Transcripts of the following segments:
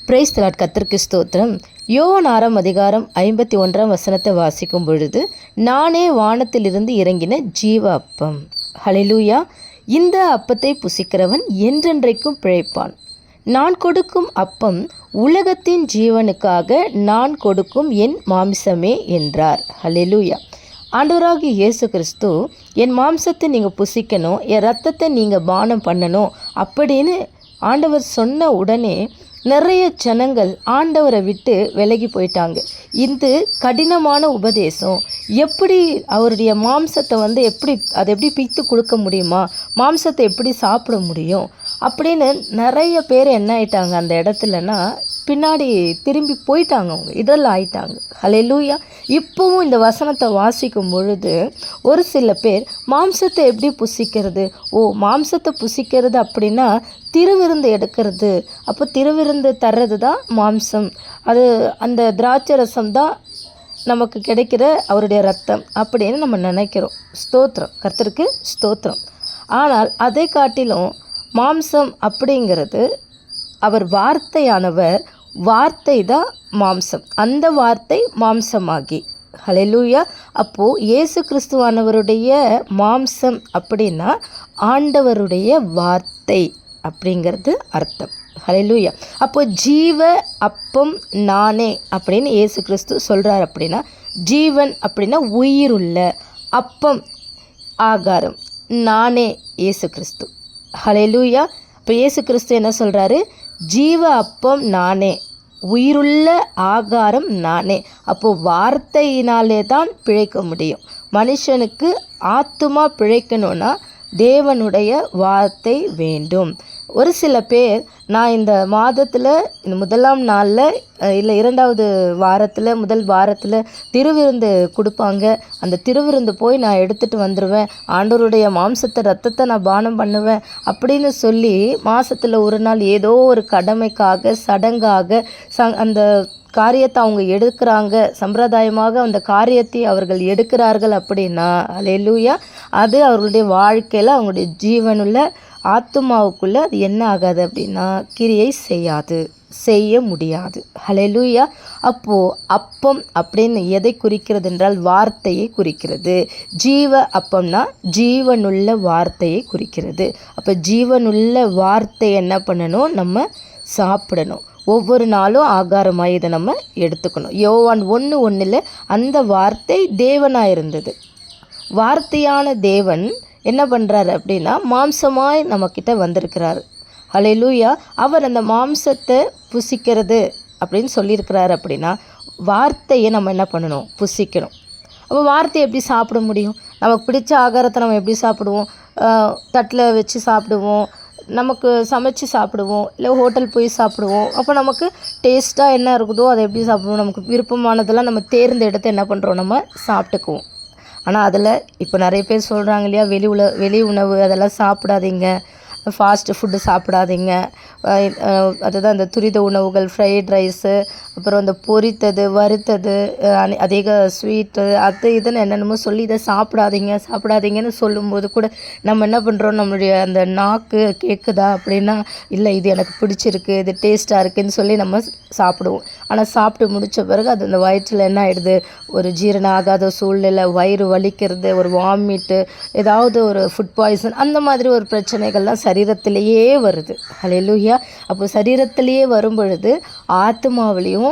Praise the Lord. கர்த்தருக்கு ஸ்தோத்திரம். யோவான் 6 அதிகாரம் 51 வசனத்தை வாசிக்கும் பொழுது, நானே வானத்திலிருந்து இறங்கின ஜீவ அப்பம். ஹல்லேலூயா. இந்த அப்பத்தை புசிக்கிறவன் என்றென்றைக்கும் பிழைப்பான். நான் கொடுக்கும் அப்பம் உலகத்தின் ஜீவனுக்காக நான் கொடுக்கும் என் மாம்சமே என்றார். ஹல்லேலூயா. ஆண்டவராகிய இயேசு கிறிஸ்து, என் மாம்சத்தை நீங்கள் புசிக்கணும், என் ரத்தத்தை நீங்கள் பானம் பண்ணணும் அப்படின்னு ஆண்டவர் சொன்ன உடனே நிறைய ஜனங்கள் ஆண்டவரை விட்டு விலகி போயிட்டாங்க. இது கடினமான உபதேசம். எப்படி அவருடைய மாம்சத்தை எப்படி பிய்த்து கொடுக்க முடியுமா, மாம்சத்தை எப்படி சாப்பிட முடியும் அப்படின்னு நிறைய பேர் என்ன ஆயிட்டாங்க அந்த இடத்துலனா, பின்னாடி திரும்பி போயிட்டாங்க, அவங்க இதெல்லாம் ஆயிட்டாங்க. ஹல்லேலூயா. இப்போவும் இந்த வசனத்தை வாசிக்கும் பொழுது ஒரு சில பேர் மாம்சத்தை எப்படி புசிக்கிறது, மாம்சத்தை புசிக்கிறது அப்படின்னா திருவிருந்து எடுக்கிறது, அப்போ திருவிருந்து தர்றது தான் மாம்சம், அது அந்த திராட்சை ரசம் தான் நமக்கு கிடைக்கிற அவருடைய ரத்தம் அப்படின்னு நம்ம நினைக்கிறோம். ஸ்தோத்திரம், கர்த்தருக்கு ஸ்தோத்திரம். ஆனால் அதை காட்டிலும் மாம்சம் அப்படிங்கிறது, அவர் வார்த்தையானவர், வார்த்தை தான் மாம்சம், அந்த வார்த்தை மாம்சமாகி. ஹல்லேலூயா. அப்போது இயேசு கிறிஸ்துவானவருடைய மாம்சம் அப்படின்னா ஆண்டவருடைய வார்த்தை அப்படிங்கிறது அர்த்தம். ஹல்லேலூயா. அப்போது ஜீவ அப்பம் நானே அப்படின்னு இயேசு கிறிஸ்து சொல்கிறார். அப்படின்னா ஜீவன் அப்படின்னா உயிருள்ள, அப்பம் ஆகாரம், நானே இயேசு கிறிஸ்து. ஹல்லேலூயா. இப்போ இயேசு கிறிஸ்து என்ன சொல்கிறாரு? ஜீவ அப்பம் நானே, உயிருள்ள ஆகாரம் நானே. அப்போது வார்த்தையினாலே தான் பிழைக்க முடியும். மனுஷனுக்கு ஆத்துமா பிழைக்கணும்னா தேவனுடைய வார்த்தை வேண்டும். ஒரு சில பேர், நான் இந்த மாதத்தில் இந்த முதலாம் நாளில் இல்லை இரண்டாவது வாரத்தில் முதல் வாரத்தில் திருவிருந்து கொடுப்பாங்க, அந்த திருவிருந்து போய் நான் எடுத்துகிட்டு வந்துடுவேன், ஆண்டவருடைய மாம்சத்தை ரத்தத்தை நான் பானம் பண்ணுவேன் அப்படின்னு சொல்லி மாதத்தில் ஒரு நாள் ஏதோ ஒரு கடமைக்காக சடங்காக அந்த காரியத்தை அவங்க எடுக்கிறாங்க, சம்பிரதாயமாக அந்த காரியத்தை அவர்கள் எடுக்கிறார்கள். அப்படின்னா அல்லேலூயா, அது அவர்களுடைய வாழ்க்கையில் அவங்களுடைய ஜீவனுள்ள ஆத்துமாவுக்குள்ளே அது என்ன ஆகாது அப்படின்னா கிரியை செய்ய முடியாது. ஹல்லேலூயா. அப்போது அப்பம் அப்படின்னு எதை குறிக்கிறது என்றால் வார்த்தையை குறிக்கிறது. ஜீவ அப்பம்னா ஜீவனுள்ள வார்த்தையை குறிக்கிறது. அப்போ ஜீவனுள்ள வார்த்தை என்ன பண்ணணும், நம்ம சாப்பிடணும். ஒவ்வொரு நாளும் ஆகாரமாக இதை நம்ம எடுத்துக்கணும். யோவான் 1:1 அந்த வார்த்தை தேவனாக இருந்தது. வார்த்தையான தேவன் என்ன பண்ணுறாரு அப்படின்னா மாம்சமாய் நம்மக்கிட்ட வந்திருக்கிறாரு. ஹல்லேலூயா. அவர் அந்த மாம்சத்தை புசிக்கிறது அப்படின்னு சொல்லியிருக்கிறாரு. அப்படின்னா வார்த்தையை நம்ம என்ன பண்ணணும், புசிக்கணும். அப்போ வார்த்தையை எப்படி சாப்பிட முடியும்? நமக்கு பிடிச்ச ஆகாரத்தை நம்ம எப்படி சாப்பிடுவோம்? தட்டில் வச்சு சாப்பிடுவோம், நமக்கு சமைச்சு சாப்பிடுவோம், இல்லை ஹோட்டல் போய் சாப்பிடுவோம். அப்போ நமக்கு டேஸ்ட்டாக என்ன இருக்குதோ அதை எப்படி சாப்பிடுவோம், நமக்கு விருப்பமானதெல்லாம் நம்ம தேர்ந்தெடுத்து என்ன பண்ணுறோம், நம்ம சாப்பிட்டுக்குவோம். ஆனால் அதில் இப்போ நிறைய பேர் சொல்கிறாங்க இல்லையா, வெளி உணவு அதெல்லாம் சாப்பிடாதீங்க, ஃபாஸ்ட்டு ஃபுட்டு சாப்பிடாதீங்க, அதுதான் இந்த துரித உணவுகள், ஃப்ரைட் ரைஸு, அப்புறம் இந்த பொரித்தது வறுத்தது, அதிக ஸ்வீட்டு, அது இதுன்னு என்னென்னமோ சொல்லி இதை சாப்பிடாதீங்கன்னு சொல்லும்போது கூட நம்ம என்ன பண்ணுறோம், நம்மளுடைய அந்த நாக்கு கேட்குதா அப்படின்னா, இல்லை இது எனக்கு பிடிச்சிருக்கு, இது டேஸ்ட்டாக இருக்குதுன்னு சொல்லி நம்ம சாப்பிடுவோம். ஆனால் சாப்பிட்டு முடித்த பிறகு அது அந்த வயிற்றில் என்ன ஆகிடுது, ஒரு ஜீரணம் ஆகாத சூழ்நிலை, வயிறு வலிக்கிறது, ஒரு வாமிட்டு, ஏதாவது ஒரு ஃபுட் பாய்சன், அந்த மாதிரி ஒரு பிரச்சனைகள்லாம் சரீரத்திலேயே வருது. ஹல்லேலூயா. அப்போ சரீரத்திலேயே வரும் பொழுது ஆத்மாவிலையும்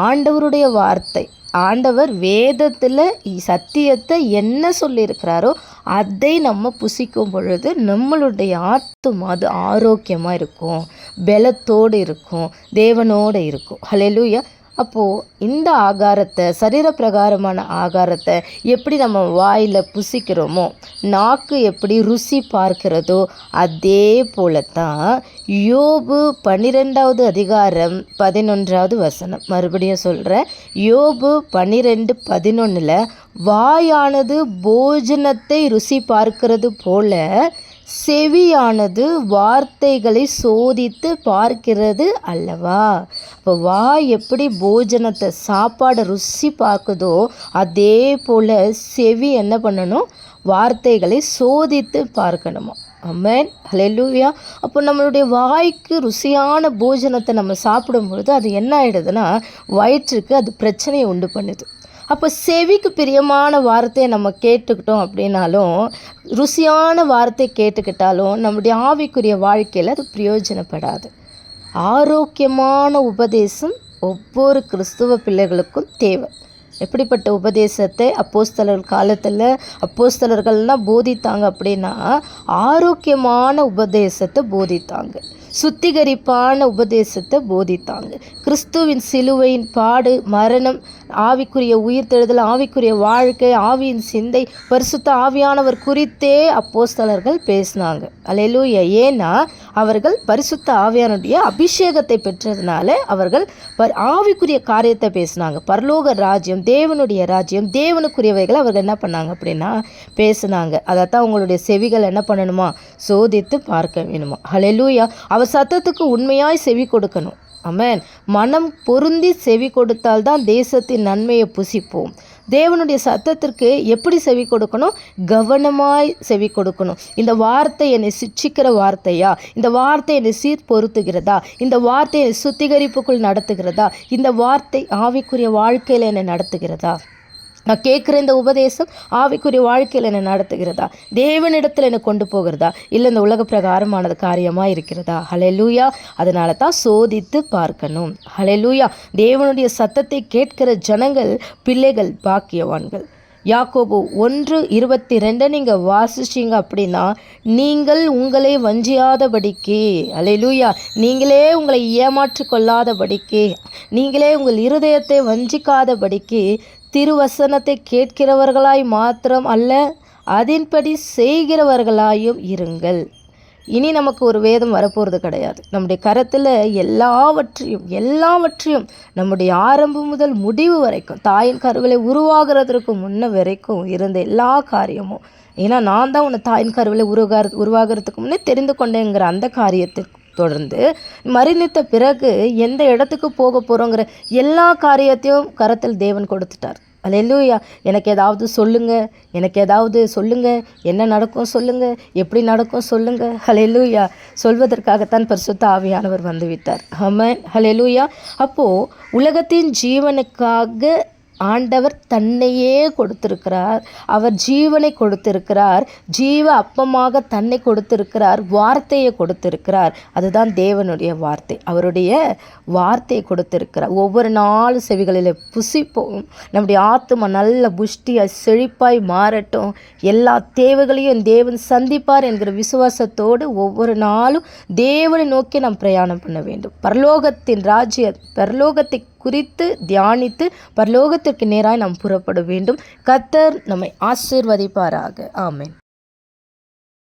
ஆண்டவருடைய வார்த்தை, ஆண்டவர் வேதத்தில் சத்தியத்தை என்ன சொல்லியிருக்கிறாரோ அதை நம்ம புசிக்கும் பொழுது நம்மளுடைய ஆத்துமா அது ஆரோக்கியமாக இருக்கும், பலத்தோடு இருக்கும், தேவனோடு இருக்கும். ஹல்லேலூயா. அப்போது இந்த ஆகாரத்தை, சரீர பிரகாரமான ஆகாரத்தை எப்படி நம்ம வாயில் புசிக்கிறோமோ, நாக்கு எப்படி ருசி பார்க்கிறதோ அதே போல தான் யோபு 12 அதிகாரம் 11 வசனம். மறுபடியும் சொல்கிறேன், யோபு 12:11 வாயானது போஜனத்தை ருசி பார்க்கிறது போல செவியானது வார்த்தைகளை சோதித்து பார்க்கிறது அல்லவா. இப்போ வாய் எப்படி போஜனத்தை, சாப்பாடை ருசி பார்க்குதோ அதே போல் செவி என்ன பண்ணணும், வார்த்தைகளை சோதித்து பார்க்கணுமா. ஆமென். ஹல்லேலூயா. அப்போ நம்மளுடைய வாய்க்கு ருசியான போஜனத்தை நம்ம சாப்பிடும் பொழுது அது என்ன ஆகிடுதுன்னா, வயிற்றுக்கு அது பிரச்சனையை உண்டு பண்ணுது. அப்போ செவிக்கு பிரியமான வார்த்தையை நம்ம கேட்டுக்கிட்டோம் அப்படின்னாலும், ருசியான வார்த்தை கேட்டுக்கிட்டாலும் நம்முடைய ஆவிக்குரிய வாழ்க்கையில் அது பிரயோஜனப்படாது. ஆரோக்கியமான உபதேசம் ஒவ்வொரு கிறிஸ்துவ பிள்ளைகளுக்கும் தேவை. எப்படிப்பட்ட உபதேசத்தை அப்போஸ்தலர் காலத்தில் அப்போஸ்தலர்கள்லாம் போதித்தாங்க அப்படின்னா, ஆரோக்கியமான உபதேசத்தை போதித்தாங்க, சுத்திகரிப்பான உபதேசத்தை போதித்தாங்க. கிறிஸ்துவின் சிலுவையின் பாடு, மரணம், ஆவிக்குரிய உயிர்த்தெழுதல், ஆவிக்குரிய வாழ்க்கை, ஆவியின் சிந்தை, பரிசுத்த ஆவியானவர் குறித்தே அப்போஸ்தலர்கள் பேசினாங்க. அல்லேலூயா. ஏன்னா அவர்கள் பரிசுத்த ஆவியானுடைய அபிஷேகத்தை பெற்றதுனால அவர்கள் ஆவிக்குரிய காரியத்தை பேசினாங்க. பரலோக ராஜ்யம், தேவனுடைய ராஜ்யம், தேவனுக்குரியவைகளை அவர்கள் என்ன பண்ணாங்க அப்படின்னா பேசினாங்க. அதைத்தான் உங்களுடைய செவிகள் என்ன பண்ணணுமா, சோதித்து பார்க்க வேணுமா. அல்லேலூயா. அவர் சத்தத்துக்கு உண்மையாய் செவி கொடுக்கணும். ஆமென். மனம் பொருந்தி செவி கொடுத்தால்தான் தேசத்தின் நன்மையை புசிப்போம். தேவனுடைய சத்தத்திற்கு எப்படி செவி கொடுக்கணும்? கவனமாய் செவி கொடுக்கணும். இந்த வார்த்தை என்னை சிட்சிக்கிற வார்த்தையா? இந்த வார்த்தை என்னை சீர்பொருத்துகிறதா? இந்த வார்த்தை என்னை சுத்திகரிப்புக்குள் நடத்துகிறதா? இந்த வார்த்தை ஆவிக்குரிய வாழ்க்கையில் என்னை நடத்துகிறதா? நான் கேட்குற இந்த உபதேசம் ஆவிக்குரிய வாழ்க்கையில் என்னை நடத்துகிறதா? தேவனிடத்தில் என்னை கொண்டு போகிறதா? இல்லை இந்த உலக பிரகாரமானது காரியமாக இருக்கிறதா? ஹல்லேலூயா. அதனால தான் சோதித்து பார்க்கணும். ஹல்லேலூயா. தேவனுடைய சத்தத்தை கேட்கிற ஜனங்கள், பிள்ளைகள் பாக்கியவான்கள். யாக்கோபு 1:22 நீங்கள் வாசிச்சிங்க அப்படின்னா, நீங்கள் உங்களை வஞ்சியாதபடிக்கு, அல்லேலூயா, நீங்களே உங்களை ஏமாற்றி கொள்ளாதபடிக்கு, நீங்களே உங்கள் இருதயத்தை வஞ்சிக்காதபடிக்கு திருவசனத்தை கேட்கிறவர்களாய் மாத்திரம் அல்ல, அதின்படி செய்கிறவர்களாயும் இருங்கள். இனி நமக்கு ஒரு வேதம் வரப்போகிறது கிடையாது. நம்முடைய கரத்தில் எல்லாவற்றையும் நம்முடைய ஆரம்பம் முதல் முடிவு வரைக்கும், தாயின் கருவிலை உருவாகிறதுக்கு முன்ன வரைக்கும் இருந்த எல்லா காரியமும், ஏன்னா நான் தான் உன்னை தாயின் கருவிலை உருவாகிறதுக்கு முன்னே தெரிந்து கொண்டேங்கிற அந்த காரியத்திற்கு தொடர்ந்து மரணித்த பிறகு எந்த இடத்துக்கு போக போகிறோங்கிற எல்லா காரியத்தையும் கரத்தில் தேவன் கொடுத்துட்டார். அல்லேலூயா. எனக்கு ஏதாவது சொல்லுங்கள், எனக்கு ஏதாவது சொல்லுங்கள், என்ன நடக்கும் சொல்லுங்கள், எப்படி நடக்கும் சொல்லுங்கள். அல்லேலூயா. சொல்வதற்காகத்தான் பரிசுத்த ஆவியானவர் வந்துவிட்டார். ஆமென். அல்லேலூயா. அப்போது உலகத்தின் ஜீவனுக்காக ஆண்டவர் தன்னையே கொடுத்திருக்கிறார். அவர் ஜீவனை கொடுத்திருக்கிறார். ஜீவ அப்பமாக தன்னை கொடுத்திருக்கிறார். வார்த்தையை கொடுத்திருக்கிறார். அதுதான் தேவனுடைய வார்த்தை. அவருடைய வார்த்தையை கொடுத்திருக்கிறார். ஒவ்வொரு நாள் செவிகளில் புசிப்போம். நம்முடைய ஆத்துமா நல்ல புஷ்டியாய் செழிப்பாய் மாறட்டும். எல்லா தேவைகளையும் தேவன் சந்திப்பார் என்கிற விசுவாசத்தோடு ஒவ்வொரு நாளும் தேவனை நோக்கி நாம் பிரயாணம் பண்ண வேண்டும். பரலோகத்தை குறித்து தியானித்து பரலோகத்திற்கு நேராய் நாம் புறப்பட வேண்டும். கர்த்தர் நம்மை ஆசீர்வதிப்பாராக. ஆமென்.